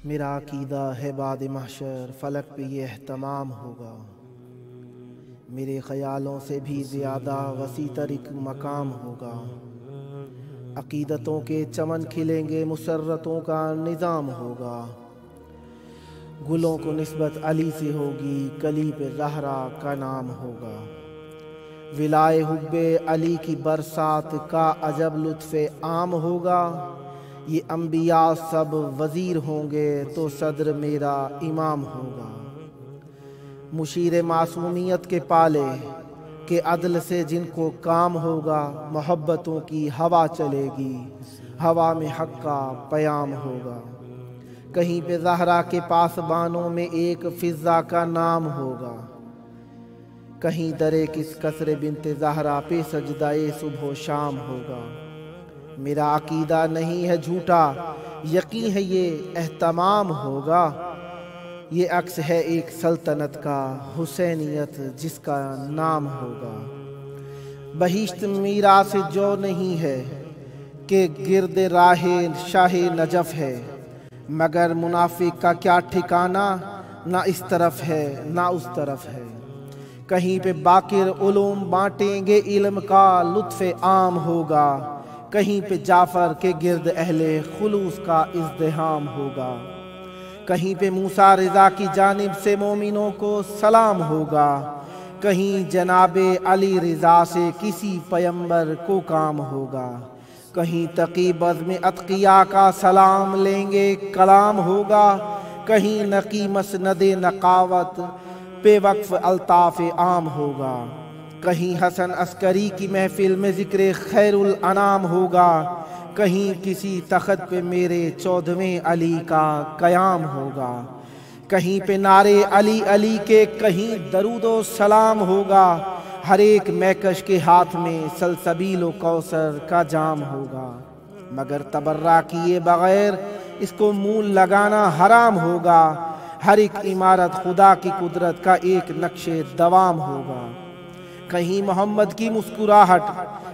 میرا عقیدہ ہے بعد محشر فلک پہ یہ اہتمام ہوگا، میرے خیالوں سے بھی زیادہ وسیع تر ایک مقام ہوگا۔ عقیدتوں کے چمن کھلیں گے، مسرتوں کا نظام ہوگا، گلوں کو نسبت علی سے ہوگی، کلی پہ زہرا کا نام ہوگا۔ ولائے حب علی کی برسات کا عجب لطف عام ہوگا، یہ انبیاء سب وزیر ہوں گے تو صدر میرا امام ہوگا۔ مشیر معصومیت کے پالے کہ عدل سے جن کو کام ہوگا، محبتوں کی ہوا چلے گی، ہوا میں حق کا پیام ہوگا۔ کہیں پہ زہرا کے پاسبانوں میں ایک فضا کا نام ہوگا، کہیں درے کس قصر بنت زہرا پہ سجدہ صبح و شام ہوگا۔ میرا عقیدہ نہیں ہے جھوٹا، یقین ہے یہ اہتمام ہوگا، یہ عکس ہے ایک سلطنت کا، حسینیت جس کا نام ہوگا۔ بہشت میراث جو نہیں ہے کہ گرد راہ شاہ نجف ہے، مگر منافق کا کیا ٹھکانہ، نہ اس طرف ہے نہ اس طرف ہے۔ کہیں پہ باقر علوم بانٹیں گے، علم کا لطف عام ہوگا، کہیں پہ جعفر کے گرد اہل خلوص کا ازدحام ہوگا۔ کہیں پہ موسیٰ رضا کی جانب سے مومنوں کو سلام ہوگا، کہیں جناب علی رضا سے کسی پیمبر کو کام ہوگا۔ کہیں تقی بزم اتقیاء کا سلام لیں گے کلام ہوگا، کہیں نقی مسند نقاوت پہ وقف الطاف عام ہوگا۔ کہیں حسن عسکری کی محفل میں ذکر خیر الانام ہوگا، کہیں کسی تخت پہ میرے 14ویں علی کا قیام ہوگا۔ کہیں پہ نعرے علی علی کے، کہیں درود و سلام ہوگا، ہر ایک میکش کے ہاتھ میں سلسبیل و کوثر کا جام ہوگا۔ مگر تبرہ کیے بغیر اس کو مول لگانا حرام ہوگا، ہر ایک عمارت خدا کی قدرت کا ایک نقش دوام ہوگا۔ کہیں محمد کی مسکراہٹ،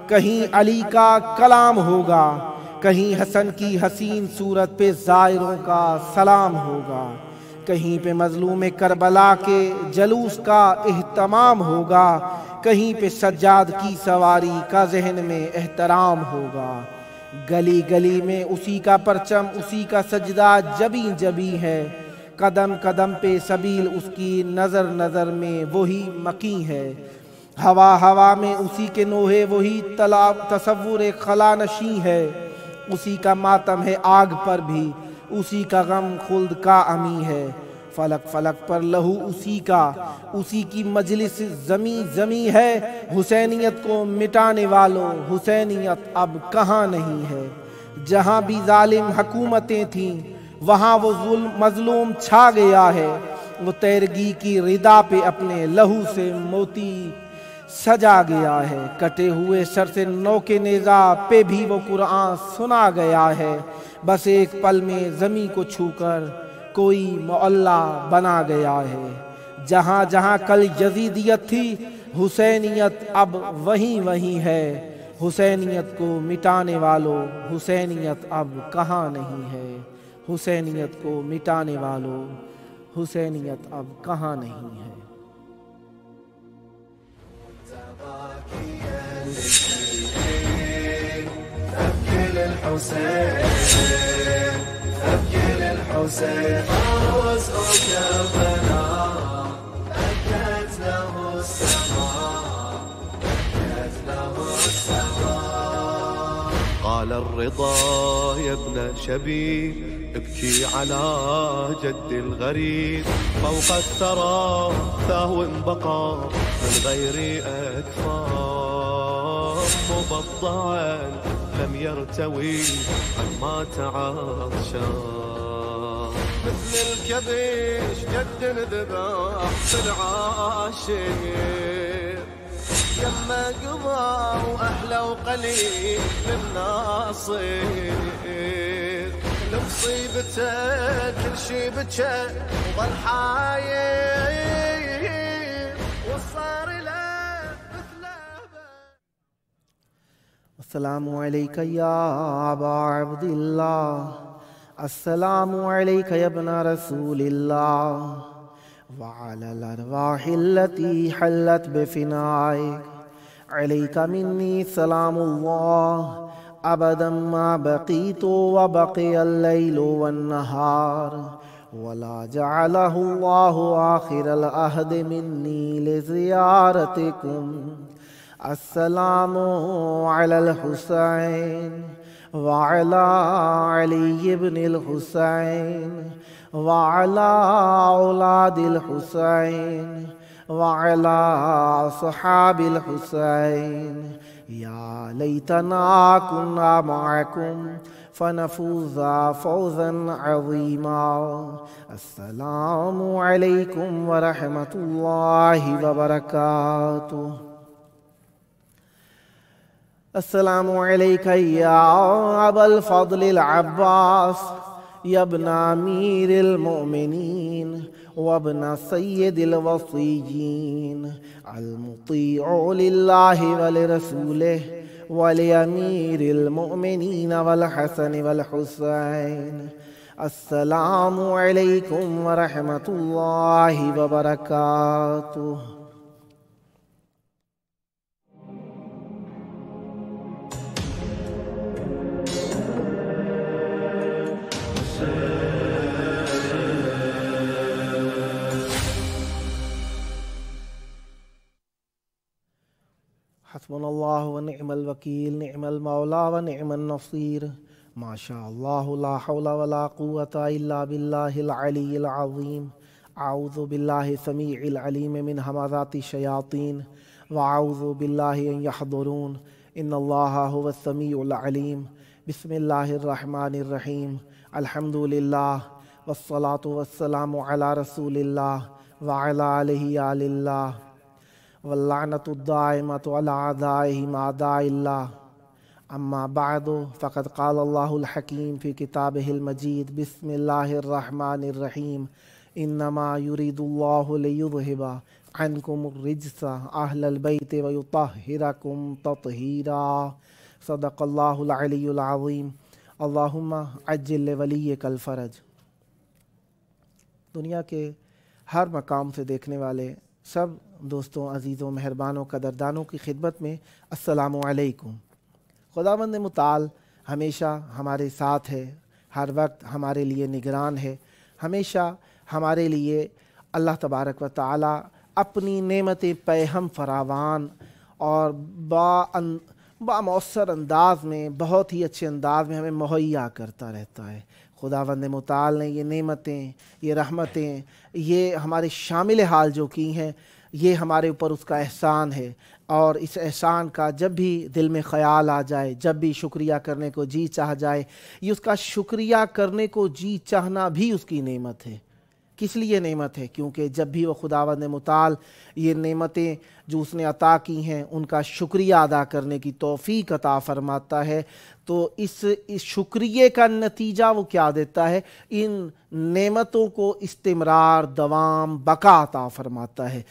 کہیں علی کا کلام ہوگا، کہیں حسن کی حسین صورت پہ زائروں کا سلام ہوگا۔ کہیں پہ مظلوم کربلا کے جلوس کا اہتمام ہوگا، کہیں پہ سجاد کی سواری کا ذہن میں احترام ہوگا۔ گلی گلی میں اسی کا پرچم، اسی کا سجدہ جبیں جبیں ہے، قدم قدم پہ سبیل اس کی، نظر نظر میں وہی مقیں ہے۔ ہوا ہوا میں اسی کے نوحے، وہی تصور خلا نشیں ہے، اسی کا ماتم ہے آگ پر بھی، اسی کا غم خلد کا امی ہے۔ فلک فلک پر لہو اسی کا، اسی کی مجلس زمیں زمیں ہے، حسینیت کو مٹانے والوں حسینیت اب کہاں نہیں ہے۔ جہاں بھی ظالم حکومتیں تھیں وہاں وہ مظلوم چھا گیا ہے، وہ تیرگی کی ردا پہ اپنے لہو سے موتی سجا گیا ہے۔ کٹے ہوئے سر سے نوک نیزہ پہ بھی وہ قرآن سنا گیا ہے، بس ایک پل میں زمیں کو چھو کر کوئی معلّہ بنا گیا ہے۔ جہاں جہاں کل یزیدیت تھی حسینیت اب وہیں وہیں ہے، حسینیت کو مٹانے والوں حسینیت اب کہاں نہیں ہے، حسینیت کو مٹانے والوں حسینیت اب کہاں نہیں ہے۔ حسين فوز وكربلاء أكد له السماء، أكد له السماء. قال الرضا يا ابن شبيب ابكي على جد الغريب، فوق الثرى ثهو بقى من غير أكفاء، مبضعا لم يرتوي عما تعطشا، مثل الكبش جد ذبح في العاشر، يما قضى واحلى وقليل للناصر، لمصيبته كل شي بكى وظل حاير، وصار له مثل السلام علیکہ یا ابا عبداللہ السلام علیکہ یا ابن رسول اللہ وعلی الارواح التي حلت بفنائک علیک منی سلام اللہ ابدا ما بقیت وبقی اللیل والنہار ولا جعلہ اللہ آخر العہد منی لزیارتکم السلام علی الحسین وعلى علي بن الحسين وعلى أولاد الحسين وعلى أصحاب الحسين يا ليتنا كنا معكم فنفوز فوزا عظيما السلام عليكم ورحمة الله وبركاته السلام علیکہ یا ابا الفضل العباس یا ابن امیر المؤمنین وابن سید الوصیین المطیع للہ ولرسولہ ولامیر المؤمنین والحسن والحسین السلام علیکم ورحمۃ اللہ وبرکاتہ. حسبنا اللہ ونعم الوکیل نعم المولا ونعم النصیر ما شاء اللہ لا حول ولا قوة الا باللہ العلی العظیم. اعوذ باللہ السمیع العلیم من ہمزات الشیاطین واعوذ باللہ ان یحضرون ان اللہ هو السمیع العلیم. بسم اللہ الرحمن الرحیم. الحمد للہ والصلاة والسلام علی رسول اللہ وعلی آلہ آل اللہ واللعنۃ الدائمۃ علی اعدائہم اعداء اللہ. اما بعد فقد قال اللہ الحکیم فی کتابہ المجید. بسم اللہ الرحمن الرحیم. انما یرید اللہ لیذہب عنکم الرجس اہل البیت ویطہرکم تطہیرا. صدق اللہ العلی العظیم. اللہم عجل لولیک الفرج. دنیا کے ہر مقام سے دیکھنے والے سب دوستوں، عزیزوں، مہربانوں، قدردانوں کی خدمت میں السلام علیکم. خداوند متعال ہمیشہ ہمارے ساتھ ہے، ہر وقت ہمارے لیے نگران ہے. ہمیشہ ہمارے لیے اللہ تبارک و تعالی اپنی نعمت پہ ہم فراوان اور با مؤثر انداز میں، بہت ہی اچھے انداز میں ہمیں مہیا کرتا رہتا ہے. خداوند متعال نے یہ نعمتیں، یہ رحمتیں، یہ ہمارے شامل حال جو کی ہیں، یہ ہمارے اوپر اس کا احسان ہے. اور اس احسان کا جب بھی دل میں خیال آ جائے، جب بھی شکریہ کرنے کو جی چاہ جائے، یہ اس کا شکریہ کرنے کو جی چاہنا بھی اس کی نعمت ہے. کس لیے نعمت ہے؟ کیونکہ جب بھی وہ خداوند متعال یہ نعمتیں جو اس نے عطا کی ہیں ان کا شکریہ ادا کرنے کی توفیق عطا فرماتا ہے، تو اس شکریہ کا نتیجہ وہ کیا دیتا ہے؟ ان نعمتوں کو استمرار، دوام، بقا عطا فرماتا ہے.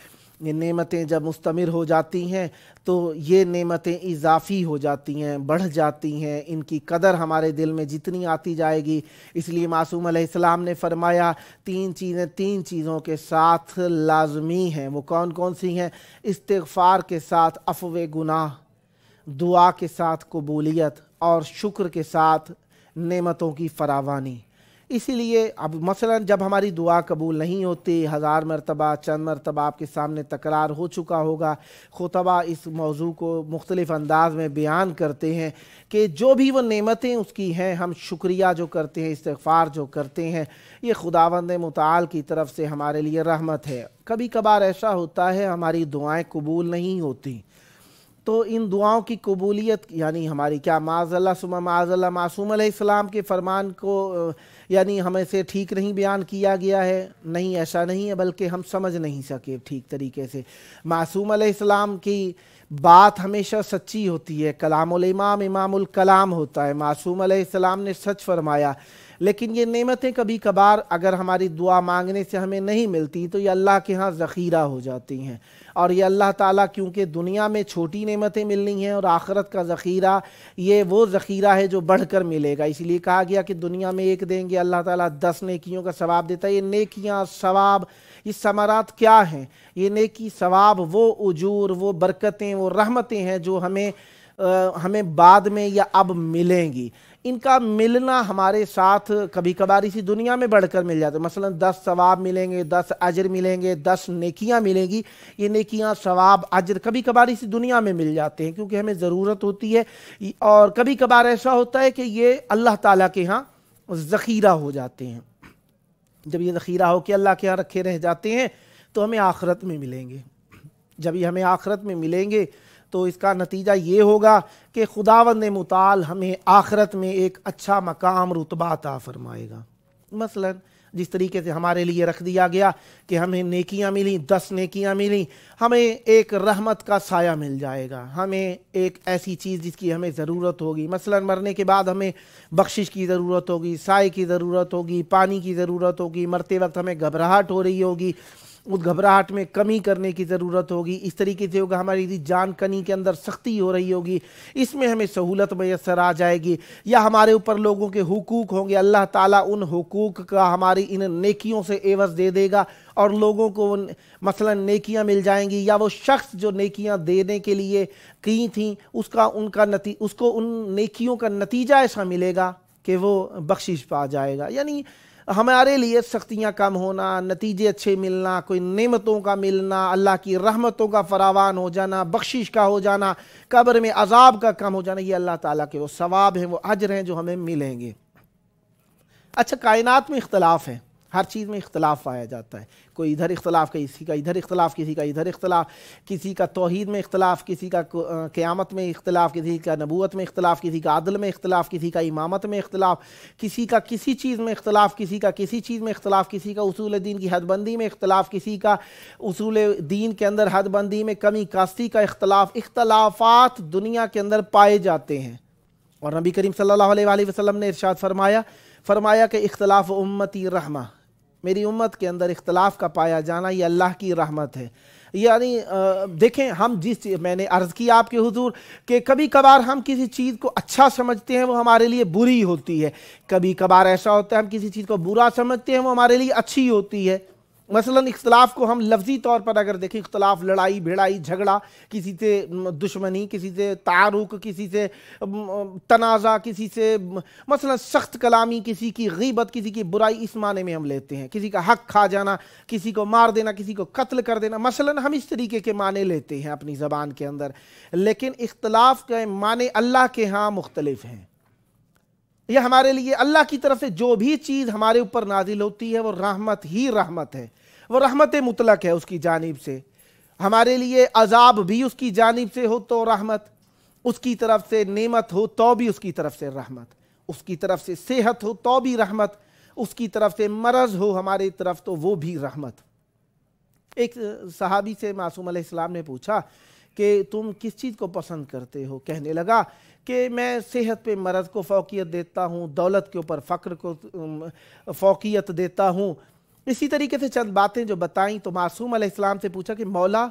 یہ نعمتیں جب مستمر ہو جاتی ہیں تو یہ نعمتیں اضافی ہو جاتی ہیں، بڑھ جاتی ہیں. ان کی قدر ہمارے دل میں جتنی آتی جائے گی، اس لیے معصوم علیہ السلام نے فرمایا تین چیزوں کے ساتھ لازمی ہیں. وہ کون کون سی ہیں؟ استغفار کے ساتھ عفو گناہ، دعا کے ساتھ قبولیت، اور شکر کے ساتھ نعمتوں کی فراوانی. اسی لیے اب مثلا جب ہماری دعا قبول نہیں ہوتی، 1000 مرتبہ، چند مرتبہ آپ کے سامنے تکرار ہو چکا ہوگا، خطبہ اس موضوع کو مختلف انداز میں بیان کرتے ہیں کہ جو بھی وہ نعمتیں اس کی ہیں، ہم شکریہ جو کرتے ہیں، استغفار جو کرتے ہیں، یہ خداوند متعال کی طرف سے ہمارے لیے رحمت ہے. کبھی کبھار ایسا ہوتا ہے ہماری دعائیں قبول نہیں ہوتی، تو ان دعاؤں کی قبولیت یعنی ہماری کیا معاذ اللہ ثم معاذ اللہ معصوم علیہ السلام کے فرمان کو یعنی ہمیں سے ٹھیک نہیں بیان کیا گیا ہے؟ نہیں، ایسا نہیں ہے، بلکہ ہم سمجھ نہیں سکے ٹھیک طریقے سے. معصوم علیہ السلام کی بات ہمیشہ سچی ہوتی ہے. کلام الامام امام الکلام ہوتا ہے. معصوم علیہ السلام نے سچ فرمایا. لیکن یہ نعمتیں کبھی کبھار اگر ہماری دعا مانگنے سے ہمیں نہیں ملتی تو یہ اللہ کے ہاں ذخیرہ ہو جاتی ہیں، اور یہ اللہ تعالیٰ کیونکہ دنیا میں چھوٹی نعمتیں ملنی ہیں اور آخرت کا ذخیرہ یہ وہ ذخیرہ ہے جو بڑھ کر ملے گا، اس لیے کہا گیا کہ دنیا میں ایک دیں گے اللہ تعالیٰ 10 نیکیوں کا ثواب دیتا ہے۔ یہ نیکیاں، ثواب، یہ ثمرات کیا ہیں؟ یہ نیکی، ثواب، وہ اجور، وہ برکتیں، وہ رحمتیں ہیں جو ہمیں بعد میں یا اب ملیں گی۔ ان کا ملنا ہمارے ساتھ کبھی کبھار اسی دنیا میں بڑھ کر مل جاتا ہے، مثلا 10 ثواب ملیں گے، 10 اجر ملیں گے، 10 نیکیاں ملیں گی۔ یہ نیکیاں، ثواب، اجر کبھی کبھار اسی دنیا میں مل جاتے ہیں کیونکہ ہمیں ضرورت ہوتی ہے، اور کبھی کبھار ایسا ہوتا ہے کہ یہ اللہ تعالیٰ کے ہاں ذخیرہ ہو جاتے ہیں۔ جب یہ ذخیرہ ہو کے اللہ کے ہاں رکھے رہ جاتے ہیں تو ہمیں آخرت میں ملیں گے۔ جب یہ ہمیں آخرت میں ملیں گے تو اس کا نتیجہ یہ ہوگا کہ خداوند متعال ہمیں آخرت میں ایک اچھا مقام، رتبہ عطا فرمائے گا۔ مثلا جس طریقے سے ہمارے لیے رکھ دیا گیا کہ ہمیں نیکیاں ملیں، 10 نیکیاں ملیں، ہمیں ایک رحمت کا سایہ مل جائے گا، ہمیں ایک ایسی چیز جس کی ہمیں ضرورت ہوگی، مثلا مرنے کے بعد ہمیں بخشش کی ضرورت ہوگی، سائے کی ضرورت ہوگی، پانی کی ضرورت ہوگی، مرتے وقت ہمیں گھبراہٹ ہو رہی ہوگی، اس گھبراہٹ میں کمی کرنے کی ضرورت ہوگی، اس طریقے سے ہوگا ہماری جان کنی کے اندر سختی ہو رہی ہوگی، اس میں ہمیں سہولت میسر آ جائے گی، یا ہمارے اوپر لوگوں کے حقوق ہوں گے، اللہ تعالیٰ ان حقوق کا ہماری ان نیکیوں سے عوض دے دے گا، اور لوگوں کو مثلا نیکیاں مل جائیں گی، یا وہ شخص جو نیکیاں دینے کے لیے کی تھیں اس کو ان نیکیوں کا نتیجہ ایسا ملے گا کہ وہ بخشش پا جائے گا۔ یعنی ہمارے لیے سختیاں کم ہونا، نتیجے اچھے ملنا، کوئی نعمتوں کا ملنا، اللہ کی رحمتوں کا فراوان ہو جانا، بخشش کا ہو جانا، قبر میں عذاب کا کم ہو جانا، یہ اللہ تعالیٰ کے وہ ثواب ہیں، وہ اجر ہیں جو ہمیں ملیں گے۔ اچھا، کائنات میں اختلاف ہے، ہر چیز میں اختلاف پایا جاتا ہے، کوئی ادھر اختلاف، کسی کا ادھر اختلاف، کسی کا ادھر اختلاف، کسی کا توحید میں اختلاف، کسی کا قیامت میں اختلاف، کسی کا نبوت میں اختلاف، کسی کا عدل میں اختلاف، کسی کا امامت میں اختلاف، کسی کا کسی چیز میں اختلاف، کسی کا کسی چیز میں اختلاف، کسی کا اصول دین کی حد بندی میں اختلاف، کسی کا اصول دین کے اندر حد بندی میں کمی کاستی کا اختلاف۔ اختلافات دنیا کے اندر پائے جاتے ہیں، اور نبی کریم صلی اللہ علیہ وآلہ وسلم نے ارشاد فرمایا کہ اختلاف امتی رحمہ، میری امت کے اندر اختلاف کا پایا جانا یہ اللہ کی رحمت ہے۔ یعنی دیکھیں، ہم میں نے عرض کی آپ کے حضور کہ کبھی کبھار ہم کسی چیز کو اچھا سمجھتے ہیں وہ ہمارے لیے بری ہوتی ہے، کبھی کبھار ایسا ہوتا ہے ہم کسی چیز کو برا سمجھتے ہیں وہ ہمارے لیے اچھی ہوتی ہے۔ مثلا اختلاف کو ہم لفظی طور پر اگر دیکھیں، اختلاف لڑائی بھڑائی، جھگڑا، کسی سے دشمنی، کسی سے تعارق، کسی سے تنازع، کسی سے مثلا سخت کلامی، کسی کی غیبت، کسی کی برائی، اس معنی میں ہم لیتے ہیں، کسی کا حق کھا جانا، کسی کو مار دینا، کسی کو قتل کر دینا، مثلا ہم اس طریقے کے معنی لیتے ہیں اپنی زبان کے اندر، لیکن اختلاف کے معنی اللہ کے ہاں مختلف ہیں۔ یہ ہمارے لیے اللہ کی طرف سے جو بھی چیز ہمارے اوپر نازل ہوتی ہے وہ رحمت ہی رحمت ہے، وہ رحمت مطلق ہے اس کی جانب سے۔ ہمارے لیے عذاب بھی اس کی جانب سے ہو تو رحمت، اس کی طرف سے نعمت ہو تو بھی اس کی طرف سے رحمت، اس کی طرف سے صحت ہو تو بھی رحمت، اس کی طرف سے مرض ہو ہماری طرف تو وہ بھی رحمت۔ ایک صحابی سے معصوم علیہ السلام نے پوچھا کہ تم کس چیز کو پسند کرتے ہو؟ کہنے لگا کہ میں صحت پہ مرض کو فوقیت دیتا ہوں، دولت کے اوپر فقر کو فوقیت دیتا ہوں۔ اسی طریقے سے چند باتیں جو بتائیں تو معصوم علیہ السلام سے پوچھا کہ مولا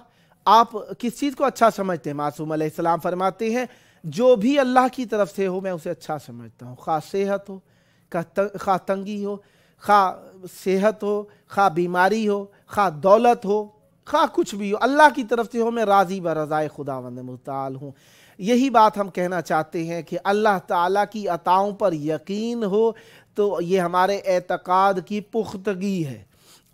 آپ کس چیز کو اچھا سمجھتے ہیں؟ معصوم علیہ السلام فرماتے ہیں جو بھی اللہ کی طرف سے ہو میں اسے اچھا سمجھتا ہوں، خواہ صحت ہو، خواہ تنگی ہو، خواہ صحت ہو، خواہ بیماری ہو، خواہ دولت ہو، خواہ کچھ بھی ہو، اللہ کی طرف سے ہو میں راضی برضائے خداوند متعال ہوں۔ یہی بات ہم کہنا چاہتے ہیں کہ اللہ تعالیٰ کی عطاؤں پر یقین ہو تو یہ ہمارے اعتقاد کی پختگی ہے۔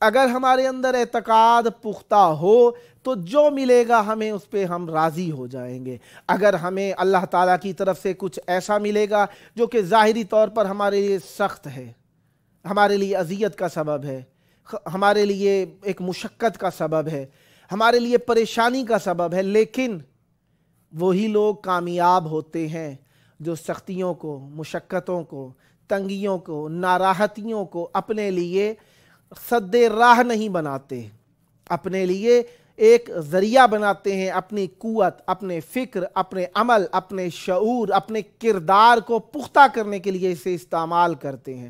اگر ہمارے اندر اعتقاد پختہ ہو تو جو ملے گا ہمیں اس پہ ہم راضی ہو جائیں گے۔ اگر ہمیں اللہ تعالیٰ کی طرف سے کچھ ایسا ملے گا جو کہ ظاہری طور پر ہمارے لیے سخت ہے، ہمارے لیے اذیت کا سبب ہے، ہمارے لیے ایک مشقت کا سبب ہے، ہمارے لیے پریشانی کا سبب ہے، لیکن وہی لوگ کامیاب ہوتے ہیں جو سختیوں کو، مشقتوں کو، تنگیوں کو، ناراحتیوں کو اپنے لیے سد راہ نہیں بناتے، اپنے لیے ایک ذریعہ بناتے ہیں، اپنی قوت، اپنے فکر، اپنے عمل، اپنے شعور، اپنے کردار کو پختہ کرنے کے لیے اسے استعمال کرتے ہیں۔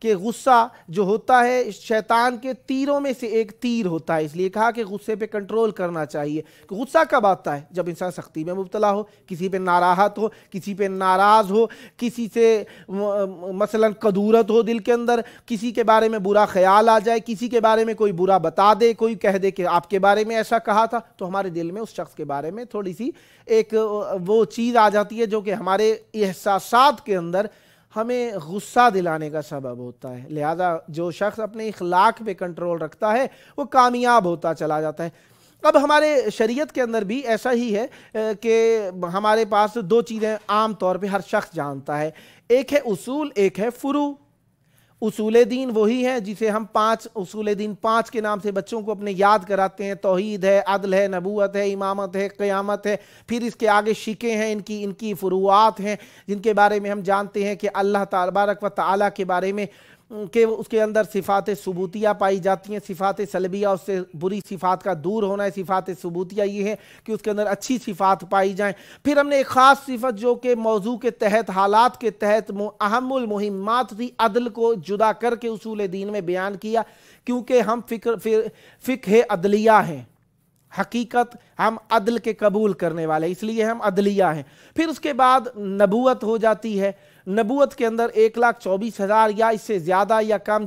کہ غصہ جو ہوتا ہے شیطان کے تیروں میں سے ایک تیر ہوتا ہے، اس لیے کہا کہ غصے پہ کنٹرول کرنا چاہیے۔ کہ غصہ کب آتا ہے؟ جب انسان سختی میں مبتلا ہو، کسی پہ ناراحت ہو، کسی پہ ناراض ہو، کسی سے مثلا کدورت ہو دل کے اندر، کسی کے بارے میں برا خیال آ جائے، کسی کے بارے میں کوئی برا بتا دے، کوئی کہہ دے کہ آپ کے بارے میں ایسا کہا تھا، تو ہمارے دل میں اس شخص کے بارے میں تھوڑی سی ایک وہ چیز آ جاتی ہے جو کہ ہمارے احساسات کے اندر ہمیں غصہ دلانے کا سبب ہوتا ہے۔ لہذا جو شخص اپنے اخلاق پہ کنٹرول رکھتا ہے وہ کامیاب ہوتا چلا جاتا ہے۔ اب ہمارے شریعت کے اندر بھی ایسا ہی ہے کہ ہمارے پاس دو چیزیں عام طور پہ ہر شخص جانتا ہے، ایک ہے اصول، ایک ہے فروع۔ اصول دین وہی ہے جسے ہم اصول دین 5 کے نام سے بچوں کو اپنے یاد کراتے ہیں۔ توحید ہے، عدل ہے، نبوت ہے، امامت ہے، قیامت ہے، پھر اس کے آگے شقیں ہیں، ان کی فروعات ہیں جن کے بارے میں ہم جانتے ہیں کہ اللہ تبارک و تعالیٰ کے بارے میں کہ اس کے اندر صفات ثبوتیہ پائی جاتی ہیں، صفات سلبیہ اس سے بری صفات کا دور ہونا ہے، صفات ثبوتیہ یہ ہے کہ اس کے اندر اچھی صفات پائی جائیں۔ پھر ہم نے ایک خاص صفت جو کہ موضوع کے تحت، حالات کے تحت اہم المہمات تھی، عدل کو جدا کر کے اصول دین میں بیان کیا، کیونکہ ہم فقہ عدلیہ ہیں، حقیقت ہم عدل کے قبول کرنے والے، اس لیے ہم عدلیہ ہیں۔ پھر اس کے بعد نبوت ہو جاتی ہے۔ نبوت کے اندر 1,24,000 یا اس سے زیادہ یا کم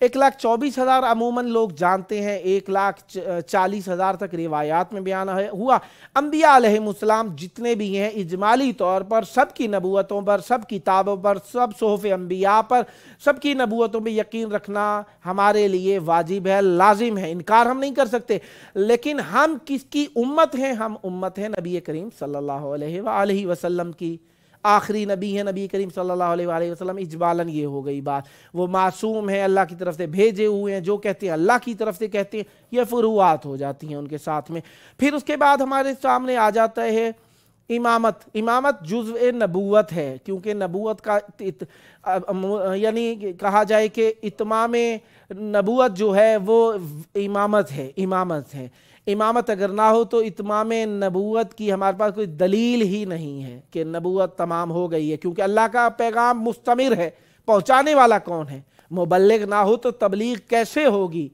1,24,000 عموماً لوگ جانتے ہیں، 1,40,000 تک روایات میں بیان ہوا۔ انبیاء علیہ السلام جتنے بھی ہیں اجمالی طور پر سب کی نبوتوں پر، سب کتابوں پر، سب صحف انبیاء پر، سب کی نبوتوں پہ یقین رکھنا ہمارے لیے واجب ہے، لازم ہے، انکار ہم نہیں کر سکتے۔ لیکن ہم کس کی امت ہیں؟ ہم امت ہیں نبی کریم صلی اللہ علیہ وآلہ وسلم کی۔ آخری نبی ہے نبی کریم صلی اللہ علیہ وآلہ وسلم، اجمالاً یہ ہو گئی بات۔ وہ معصوم ہیں، اللہ کی طرف سے بھیجے ہوئے ہیں، جو کہتے ہیں اللہ کی طرف سے کہتے ہیں، یہ فروعات ہو جاتی ہیں ان کے ساتھ میں۔ پھر اس کے بعد ہمارے سامنے آ جاتا ہے امامت۔ امامت جزء نبوت ہے، کیونکہ نبوت کا یعنی کہا جائے کہ اتمام نبوت جو ہے وہ امامت ہے۔ امامت اگر نہ ہو تو اتمام نبوت کی ہمارے پاس کوئی دلیل ہی نہیں ہے کہ نبوت تمام ہو گئی ہے، کیونکہ اللہ کا پیغام مستمر ہے، پہنچانے والا کون ہے؟ مبلغ نہ ہو تو تبلیغ کیسے ہوگی؟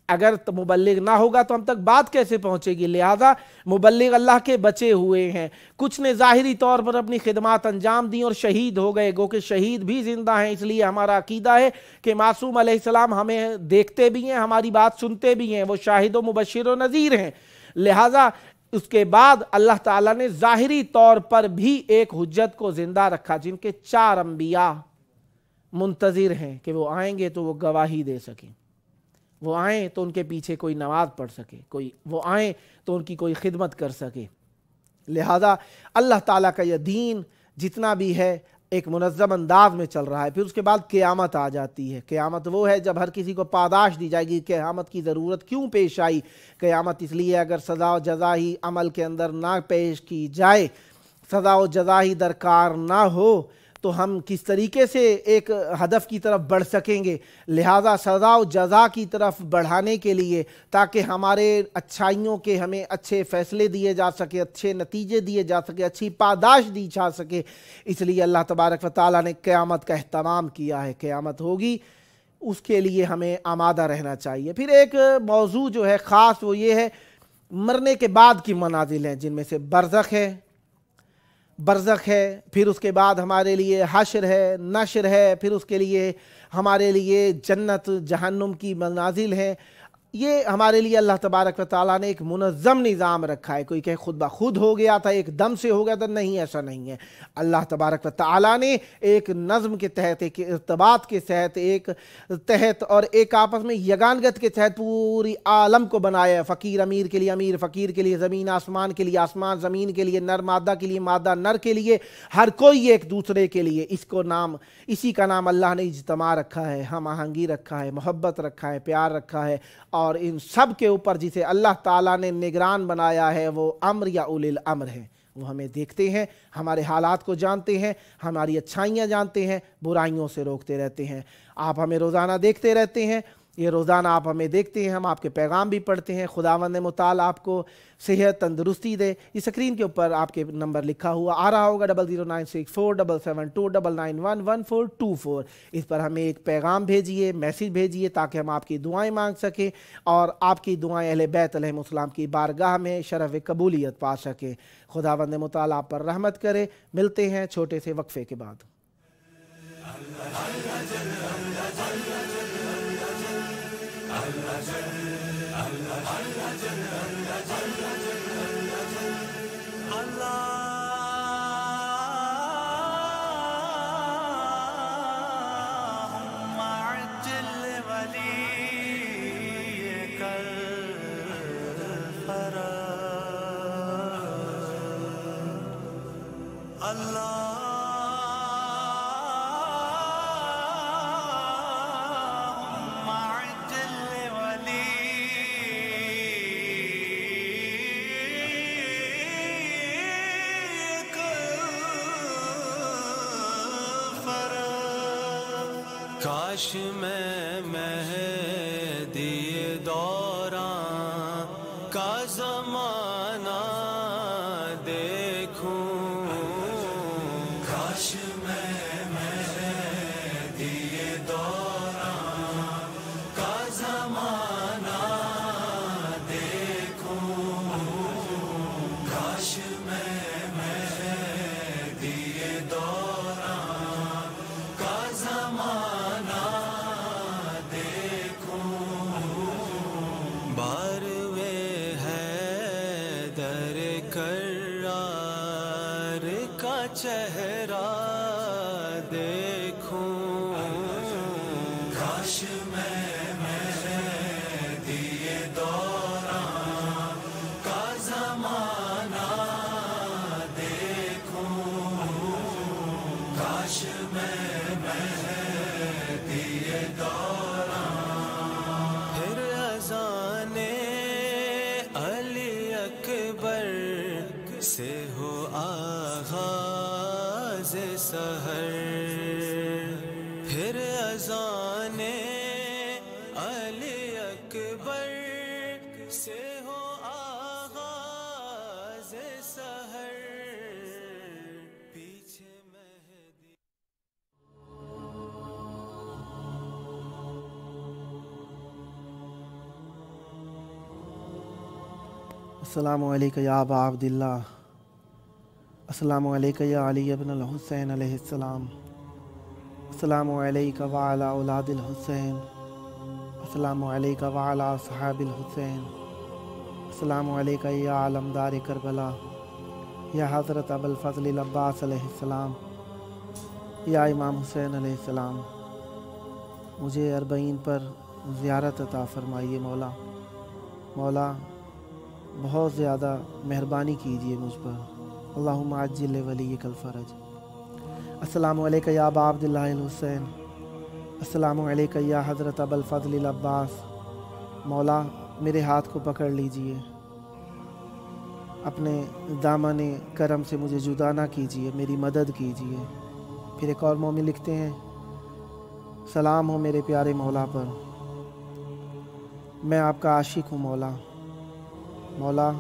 اگر مبلغ نہ ہوگا تو ہم تک بات کیسے پہنچے گی؟ لہذا مبلغ اللہ کے بچے ہوئے ہیں۔ کچھ نے ظاہری طور پر اپنی خدمات انجام دیں اور شہید ہو گئے، گو کہ شہید بھی زندہ ہیں۔ اس لیے ہمارا عقیدہ ہے کہ معصوم علیہ السلام ہمیں دیکھتے بھی ہیں، ہماری بات سنتے بھی ہیں، وہ شاہد و مبشر و نذیر ہیں۔ لہذا اس کے بعد اللہ تعالیٰ نے ظاہری طور پر بھی ایک حجت کو زندہ رکھا، جن کے 4 انبیاء منتظر ہیں کہ وہ آئیں گے تو وہ گواہی دے سکیں، وہ آئیں تو ان کے پیچھے کوئی نماز پڑھ سکے، وہ آئیں تو ان کی کوئی خدمت کر سکے۔ لہذا اللہ تعالیٰ کا یہ دین جتنا بھی ہے ایک منظم انداز میں چل رہا ہے۔ پھر اس کے بعد قیامت آ جاتی ہے۔ قیامت وہ ہے جب ہر کسی کو پاداش دی جائے گی۔ قیامت کی ضرورت کیوں پیش آئی؟ قیامت اس لیے اگر سزا و جزا ہی عمل کے اندر نہ پیش کی جائے، سزا و جزا ہی درکار نہ ہو، تو ہم کس طریقے سے ایک ہدف کی طرف بڑھ سکیں گے؟ لہذا سزا و جزا کی طرف بڑھانے کے لیے، تاکہ ہمارے اچھائیوں کے ہمیں اچھے فیصلے دیے جا سکے، اچھے نتیجے دیے جا سکے، اچھی پاداش دی جا سکے، اس لیے اللہ تبارک و تعالیٰ نے قیامت کا اہتمام کیا ہے۔ قیامت ہوگی، اس کے لیے ہمیں آمادہ رہنا چاہیے۔ پھر ایک موضوع جو ہے خاص، وہ یہ ہے مرنے کے بعد کی منازل ہیں، جن میں سے برزخ ہے، پھر اس کے بعد ہمارے لیے حشر ہے، نشر ہے، پھر اس کے لیے ہمارے لیے جنت جہنم کی منازل ہیں۔ یہ ہمارے لیے اللہ تبارک و تعالیٰ نے ایک منظم نظام رکھا ہے۔ کوئی کہ خود بخود ہو گیا تھا، ایک دم سے ہو گیا تھا، نہیں، ایسا نہیں ہے۔ اللہ تبارک و تعالیٰ نے ایک نظم کے تحت، ایک ارتباط کے تحت اور ایک آپس میں یگانگت کے تحت پوری عالم کو بنایا ہے۔ فقیر امیر کے لیے امیر، فقیر کے لیے زمین آسمان کے لیے آسمان، زمین کے لیے نر مادہ کے لیے مادہ نر کے لیے، ہر کوئی ایک دوسرے کے لیے۔ اسی کا نام اللہ نے اجتماع رکھا ہے، ہم آہنگی رکھا ہے، محبت رکھا ہے، پیار رکھا ہے۔ اور ان سب کے اوپر جسے اللہ تعالیٰ نے نگران بنایا ہے وہ امر یا اولی الامر ہے۔ وہ ہمیں دیکھتے ہیں، ہمارے حالات کو جانتے ہیں، ہماری اچھائیاں جانتے ہیں، برائیوں سے روکتے رہتے ہیں۔ آپ ہمیں روزانہ دیکھتے رہتے ہیں، یہ روزانہ آپ ہمیں دیکھتے ہیں، ہم آپ کے پیغام بھی پڑھتے ہیں۔ خداوند متعال آپ کو صحت تندرستی دے۔ یہ سکرین کے اوپر آپ کے نمبر لکھا ہوا آ رہا ہوگا 00964772991124۔ اس پر ہمیں ایک پیغام بھیجیے، میسیج بھیجیے تاکہ ہم آپ کی دعائیں مانگ سکیں اور آپ کی دعائیں اہل بیت علیہ السلام کی بارگاہ میں شرف قبولیت پا سکیں۔ خداوند متعال آپ پر رحمت کرے۔ ملتے ہیں چھوٹے سے وقفے کے بعد۔ کاش میں مہدی دوران کا زمانہ دیکھوں، کاش میں مہدی دوران کا زمانہ دیکھوں، کاش میں مہدی دوران کا زمانہ باروے حیدر کرار کا چہرہ دیکھوں، کاش میں مہدی دوران کا زمانہ دیکھوں، کاش میں مہدی دوران پھر اذان علی اکبر سے ہو آغاز سحر، پھر اذان علی اکبر سے ہو آغاز سحر، پیچھے مہدی۔ السلام علیکم یا ابا عبداللہ، السلام علیکم یا علی ابن الحسین علیہ السلام، السلام علیکم وعلی اولاد الحسین، السلام علیکم وعلی صحاب الحسین، السلام علیکم یا علمدار کربلا، یا حضرت ابو الفضل العباس علیہ السلام، یا امام حسین علیہ السلام۔ مجھے 40 پر زیارت عطا فرمائیے مولا۔ مولا بہت زیادہ مہربانی کیجیے مجھ پر۔ اللہم عجل ولیک الفرج۔ السلام علیکم یا ابا عبداللہ الحسین، السلام علیکم یا حضرت ابو الفضل العباس۔ مولا میرے ہاتھ کو پکڑ لیجئے، اپنے دامن کرم سے مجھے جدا نہ کیجیے، میری مدد کیجیے۔ پھر ایک اور مومن لکھتے ہیں، سلام ہو میرے پیارے مولا پر، میں آپ کا عاشق ہوں مولا۔ مولا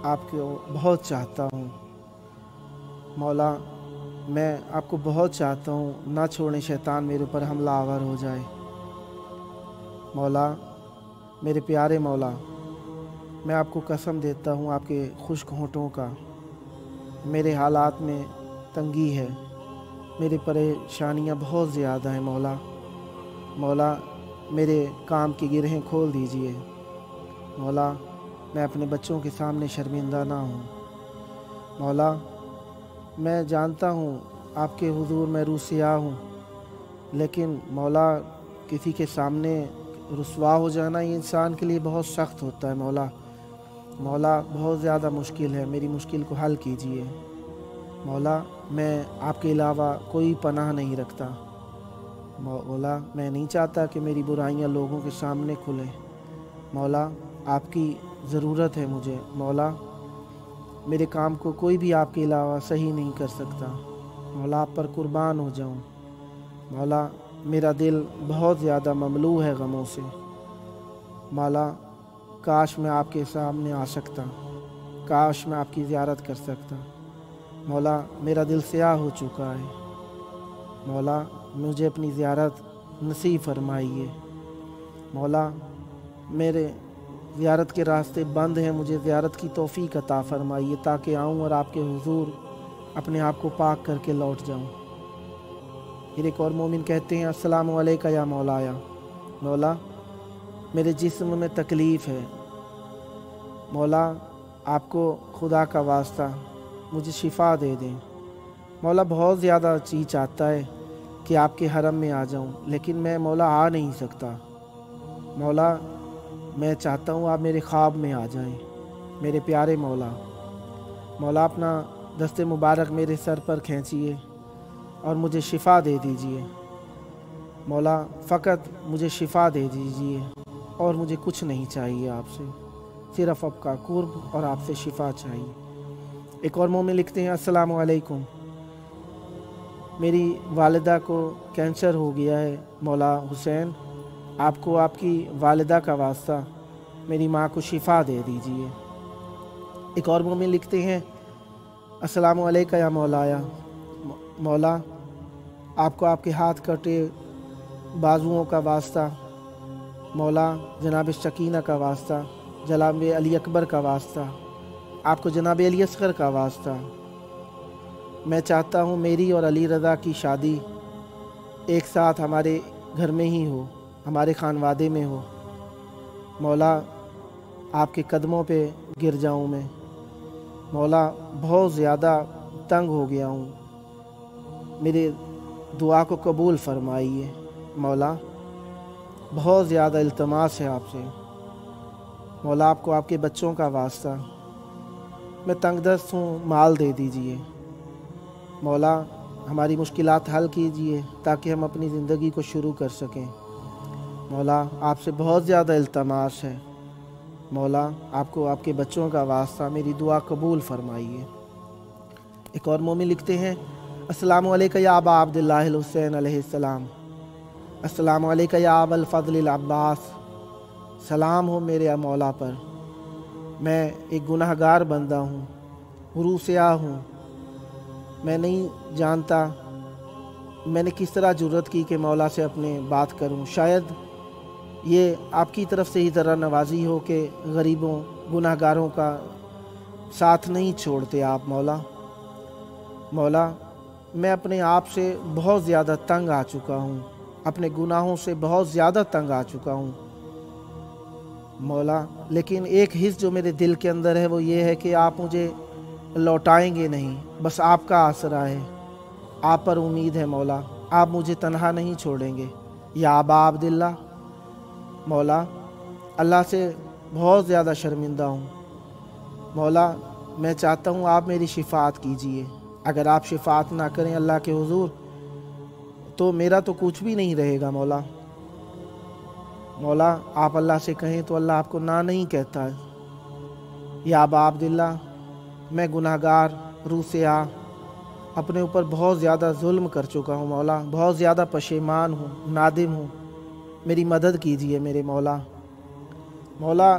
آپ کو بہت چاہتا ہوں مولا، میں آپ کو بہت چاہتا ہوں، نہ چھوڑیں شیطان میرے اوپر حملہ آور ہو جائے۔ مولا میرے پیارے مولا، میں آپ کو قسم دیتا ہوں آپ کے خشک ہونٹوں کا، میرے حالات میں تنگی ہے، میری پریشانیاں بہت زیادہ ہیں مولا۔ مولا میرے کام کی گرہیں کھول دیجئے مولا، میں اپنے بچوں کے سامنے شرمندہ نہ ہوں مولا۔ میں جانتا ہوں آپ کے حضور میں روسیاہ ہوں، لیکن مولا کسی کے سامنے رسوا ہو جانا یہ انسان کے لیے بہت سخت ہوتا ہے مولا۔ مولا بہت زیادہ مشکل ہے، میری مشکل کو حل کیجیے مولا۔ میں آپ کے علاوہ کوئی پناہ نہیں رکھتا مولا، میں نہیں چاہتا کہ میری برائیاں لوگوں کے سامنے کھلیں مولا۔ آپ کی ضرورت ہے مجھے مولا، میرے کام کو کوئی بھی آپ کے علاوہ صحیح نہیں کر سکتا مولا، آپ پر قربان ہو جاؤں مولا۔ میرا دل بہت زیادہ مملو ہے غموں سے۔ مولا کاش میں آپ کے سامنے آ سکتا، کاش میں آپ کی زیارت کر سکتا۔ مولا میرا دل سیاہ ہو چکا ہے، مولا مجھے اپنی زیارت نصیب فرمائیے۔ مولا میرے زیارت کے راستے بند ہیں، مجھے زیارت کی توفیق عطا فرمائیے تاکہ آؤں اور آپ کے حضور اپنے آپ کو پاک کر کے لوٹ جاؤں۔ پھر ایک اور مومن کہتے ہیں السلام علیکہ یا مولایا، مولا میرے جسم میں تکلیف ہے، مولا آپ کو خدا کا واسطہ مجھے شفا دے دیں۔ مولا بہت زیادہ جی چاہتا ہے کہ آپ کے حرم میں آ جاؤں، لیکن میں مولا آ نہیں سکتا۔ مولا میں چاہتا ہوں آپ میرے خواب میں آ جائیں، میرے پیارے مولا۔ مولا اپنا دست مبارک میرے سر پر کھینچیے اور مجھے شفا دے دیجیے۔ مولا فقط مجھے شفا دے دیجیے اور مجھے کچھ نہیں چاہیے آپ سے، صرف آپ کا قرب اور آپ سے شفا چاہیے۔ ایک اور مومن لکھتے ہیں السلام علیکم، میری والدہ کو کینسر ہو گیا ہے، مولا حسین آپ کو آپ کی والدہ کا واسطہ میری ماں کو شفا دے دیجیے۔ ایک اور مومن لکھتے ہیں السلام علیکہ یا مولایا، مولا آپ کو آپ کے ہاتھ کٹے بازوؤں کا واسطہ، مولا جناب سکینہ کا واسطہ، جناب علی اکبر کا واسطہ، آپ کو جناب علی اصغر کا واسطہ، میں چاہتا ہوں میری اور علی رضا کی شادی ایک ساتھ ہمارے گھر میں ہی ہو، ہمارے خانوادے میں ہو۔ مولا آپ کے قدموں پہ گر جاؤں میں، مولا بہت زیادہ تنگ ہو گیا ہوں، میرے دعا کو قبول فرمائیے۔ مولا بہت زیادہ التماس ہے آپ سے، مولا آپ کو آپ کے بچوں کا واسطہ، میں تنگ دست ہوں، مال دے دیجئے۔ مولا ہماری مشکلات حل کیجئے تاکہ ہم اپنی زندگی کو شروع کر سکیں۔ مولا آپ سے بہت زیادہ التماس ہے، مولا آپ کو آپ کے بچوں کا واسطہ میری دعا قبول فرمائیے۔ ایک اور مومن لکھتے ہیں السلام علیکہ یا ابا عبداللہ الحسین علیہ السلام، السلام علیکہ یا ابا الفضل العباس، سلام ہو میرے مولا پر، میں ایک گناہ گار بندہ ہوں، روح سیاہ ہوں، میں نہیں جانتا میں نے کس طرح جرت کی کہ مولا سے اپنے بات کروں، شاید یہ آپ کی طرف سے ہی ذرا نوازی ہو کہ غریبوں گناہ گاروں کا ساتھ نہیں چھوڑتے آپ۔ مولا مولا میں اپنے آپ سے بہت زیادہ تنگ آ چکا ہوں، اپنے گناہوں سے بہت زیادہ تنگ آ چکا ہوں مولا، لیکن ایک حص جو میرے دل کے اندر ہے وہ یہ ہے کہ آپ مجھے لوٹائیں گے نہیں، بس آپ کا آسرا ہے، آپ پر امید ہے مولا، آپ مجھے تنہا نہیں چھوڑیں گے۔ یا ابا عبداللہ، مولا اللہ سے بہت زیادہ شرمندہ ہوں، مولا میں چاہتا ہوں آپ میری شفاعت کیجئے، اگر آپ شفاعت نہ کریں اللہ کے حضور تو میرا تو کچھ بھی نہیں رہے گا مولا۔ مولا آپ اللہ سے کہیں تو اللہ آپ کو نہ نہیں کہتا ہے۔ یا ابا عبداللہ، میں گناہ گار، روح سیاہ، اپنے اوپر بہت زیادہ ظلم کر چکا ہوں مولا، بہت زیادہ پشیمان ہوں، نادم ہوں، میری مدد کیجئے میرے مولا۔ مولا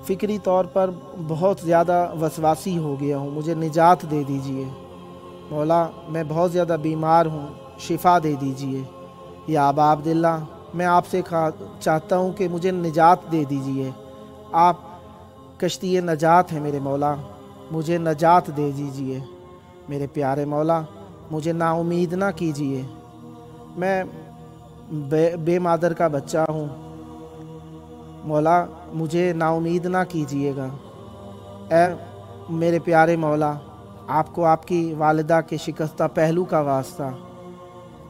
فکری طور پر بہت زیادہ وسواسی ہو گیا ہوں، مجھے نجات دے دیجئے مولا، میں بہت زیادہ بیمار ہوں، شفا دے دیجئے۔ یا ابا عبداللہ، میں آپ سے چاہتا ہوں کہ مجھے نجات دے دیجئے، آپ کشتی نجات ہیں میرے مولا، مجھے نجات دے دیجئے میرے پیارے مولا، مجھے نا امید نہ کیجئے، میں بے مادر کا بچہ ہوں مولا، مجھے نا امید نہ کیجئے گا۔ اے میرے پیارے مولا، آپ کو آپ کی والدہ کے شکستہ پہلو کا واسطہ،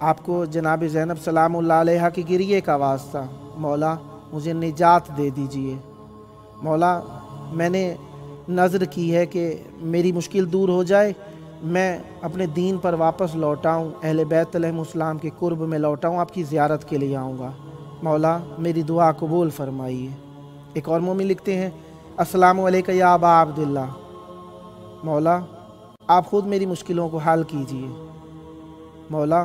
آپ کو جناب زینب سلام اللہ علیہ کی گریے کا واسطہ، مولا مجھے نجات دے دیجئے مولا۔ میں نے نظر کی ہے کہ میری مشکل دور ہو جائے، میں اپنے دین پر واپس لوٹاؤں، اہل بیت علیہ السلام کے قرب میں لوٹاؤں، آپ کی زیارت کے لیے آؤں گا مولا، میری دعا قبول فرمائیے۔ ایک اور مومن لکھتے ہیں السلام علیکہ یا ابا عبداللہ، مولا آپ خود میری مشکلوں کو حل کیجئے مولا،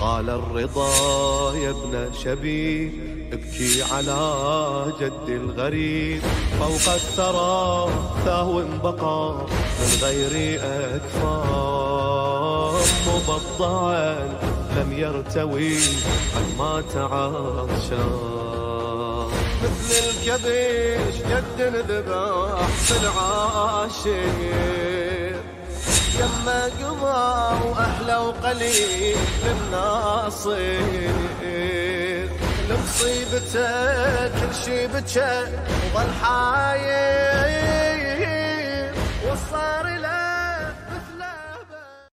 قال الرضا يا ابن شبيب ابكي على جد الغريب فوق الثرى ثهو بقى من غير أكفان مبضعا لم يرتوي عما تعطشان مثل الكبش جد ذبح في العاشر يما قضى وأحلى وقليل للناصر لمصيبته كل شي بكى وظل حاير